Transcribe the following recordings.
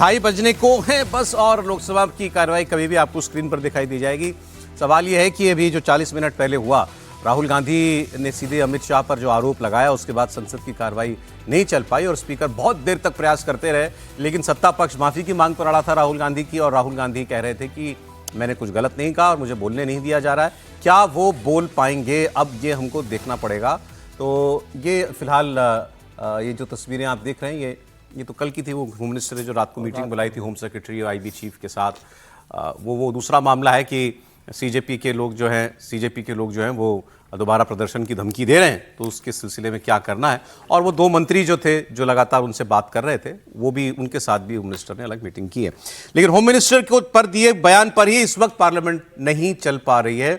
2:30 बजने को हैं बस और लोकसभा की कार्रवाई कभी भी आपको स्क्रीन पर दिखाई दी जाएगी। सवाल यह है कि अभी जो 40 मिनट पहले हुआ, राहुल गांधी ने सीधे अमित शाह पर जो आरोप लगाया, उसके बाद संसद की कार्रवाई नहीं चल पाई और स्पीकर बहुत देर तक प्रयास करते रहे, लेकिन सत्ता पक्ष माफी की मांग पर अड़ा था राहुल गांधी की, और राहुल गांधी कह रहे थे कि मैंने कुछ गलत नहीं कहा और मुझे बोलने नहीं दिया जा रहा है। क्या वो बोल पाएंगे, अब ये हमको देखना पड़ेगा। तो ये फिलहाल ये जो तस्वीरें आप देख रहे हैं, ये तो कल की थी। वो होम मिनिस्टर ने जो रात को मीटिंग बुलाई थी होम सेक्रेटरी और आईबी चीफ के साथ, वो दूसरा मामला है कि सीजेपी के लोग जो हैं वो दोबारा प्रदर्शन की धमकी दे रहे हैं, तो उसके सिलसिले में क्या करना है। और वो 2 मंत्री जो थे जो लगातार उनसे बात कर रहे थे, वो भी उनके साथ भी होम मिनिस्टर ने अलग मीटिंग की है। लेकिन होम मिनिस्टर को पर दिए बयान पर ही इस वक्त पार्लियामेंट नहीं चल पा रही है।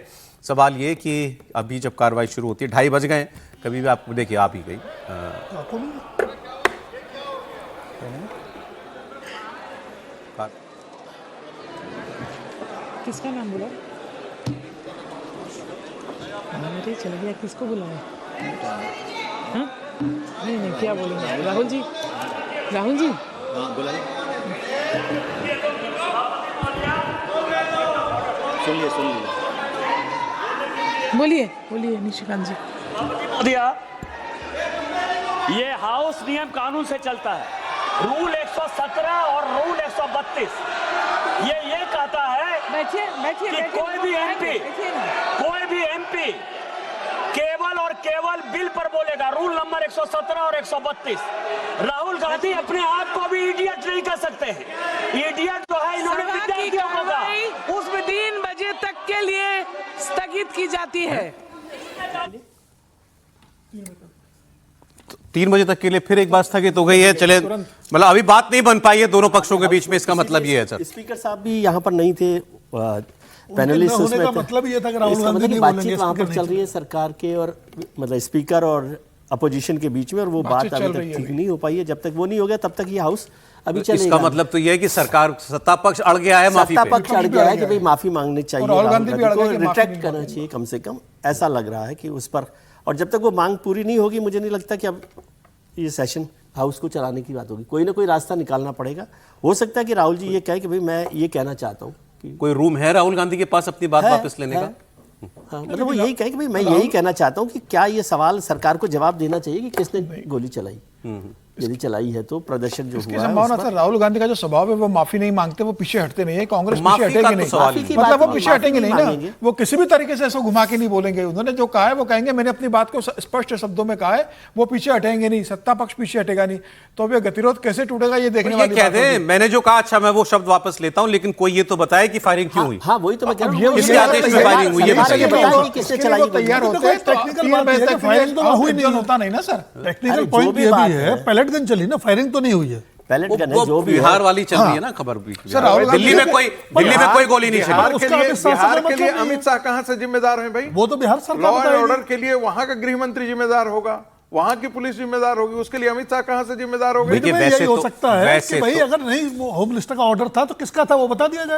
सवाल ये कि अभी जब कार्रवाई शुरू होती है, 2:30 बज गए, कभी भी आपको देखिए आप ही गई किसका नाम बोला? अरे चल गया, किसको बुलाया? हाँ? नहीं क्या बोलेंगे? राहुल जी बुलाइए। सुनिए बोलिए निशिकांत जी। दिया, ये हाउस नियम कानून से चलता है। रूल 117 और रूल 132 ये कहता है कि कोई भी एमपी केवल और केवल बिल पर बोलेगा। रूल नंबर 117 और 132। राहुल गांधी अपने आप को भी इडियट नहीं कर सकते हैं। इडियट जो है इन्होंने विद्यार्थियों को कहा उसमें 3 बजे तक के लिए स्थगित की जाती है। 3 बजे तक के लिए फिर एक बार स्थगित हो गई है। चले, मतलब अभी बात नहीं बन पाई है दोनों पक्षों के बीच में, इसका मतलब ये है सर। स्पीकर साहब भी यहाँ पर नहीं थे, पैनलिस्ट उसमें थे। मतलब ये था कि राहुल गांधी नहीं बातचीत वहाँ पर चल रही है सरकार के और मतलब स्पीकर और अपोजिशन के बीच में, और वो बात अभी तक ठीक नहीं हो पाई है। जब तक वो नहीं हो गया तब तक ये हाउस अभी चलेगा। इसका मतलब तो ये है कि सरकार, सत्ता पक्ष अड़ गया है माफी पे। सत्ता पक्ष अड़ गया है कि भाई माफी मांगनी चाहिए, राहुल गांधी को रिट्रैक्ट करना चाहिए कम से कम, ऐसा लग रहा है कि उस पर। और जब तक वो मांग पूरी नहीं होगी, मुझे नहीं लगता कि अब ये सेशन हाउस को चलाने की बात होगी। कोई ना कोई रास्ता निकालना पड़ेगा। हो सकता है कि राहुल जी ये कहे कि भाई मैं ये कहना चाहता हूँ कि कोई रूम है राहुल गांधी के पास अपनी बात वापस लेने का। हाँ, मतलब वो यही कहे कि भाई मैं यही कहना चाहता हूँ कि क्या ये सवाल सरकार को जवाब देना चाहिए कि किसने गोली चलाई। यदि चलाई है तो प्रदर्शन जो हुआ है संभावना सर, राहुल गांधी का जो स्वभाव है वो माफी नहीं मांगते, वो पीछे हटते नहीं है। कांग्रेस पीछे हटेगी नहीं, मतलब वो पीछे हटेंगे नहीं ना। वो किसी भी तरीके से ऐसा घुमा के नहीं बोलेंगे। उन्होंने जो कहा है वो कहेंगे, मैंने अपनी बात को स्पष्ट शब्दों में कहा है। वो पीछे हटेंगे नहीं, सत्ता पक्ष पीछे हटेगा नहीं। तो अब ये गतिरोध कैसे टूटेगा ये देखने वाली बात है। मैंने जो कहा, अच्छा मैं वो शब्द वापस लेता हूँ, लेकिन कोई ये तो बताए कि फायरिंग क्यों हुई। हाँ वही तो मैं कह रहा हूँ, किसके आदेश में फायरिंग हुई है, किसने चलाई। तैयार होते हैं टेक्निकल होता नहीं ना सर। टेक्निकल पॉइंट ये भी है, पहले दिन चली ना, फायरिंग तो नहीं हुई है। जो भी बिहार वाली चल रही है ना खबर भी। दिल्ली में कोई गोली नहीं चली। बिहार के लिए अमित शाह कहां से जिम्मेदार हैं भाई? वो तो बिहार सरकार लॉ एंड ऑर्डर के लिए वहां का गृह मंत्री जिम्मेदार होगा, वहां की पुलिस जिम्मेदार होगी, उसके लिए अमित शाह कहां से जिम्मेदार होगा? यही हो सकता है कि भाई अगर नहीं होम मिनिस्टर का ऑर्डर था तो किसका था वो बता दिया जाए।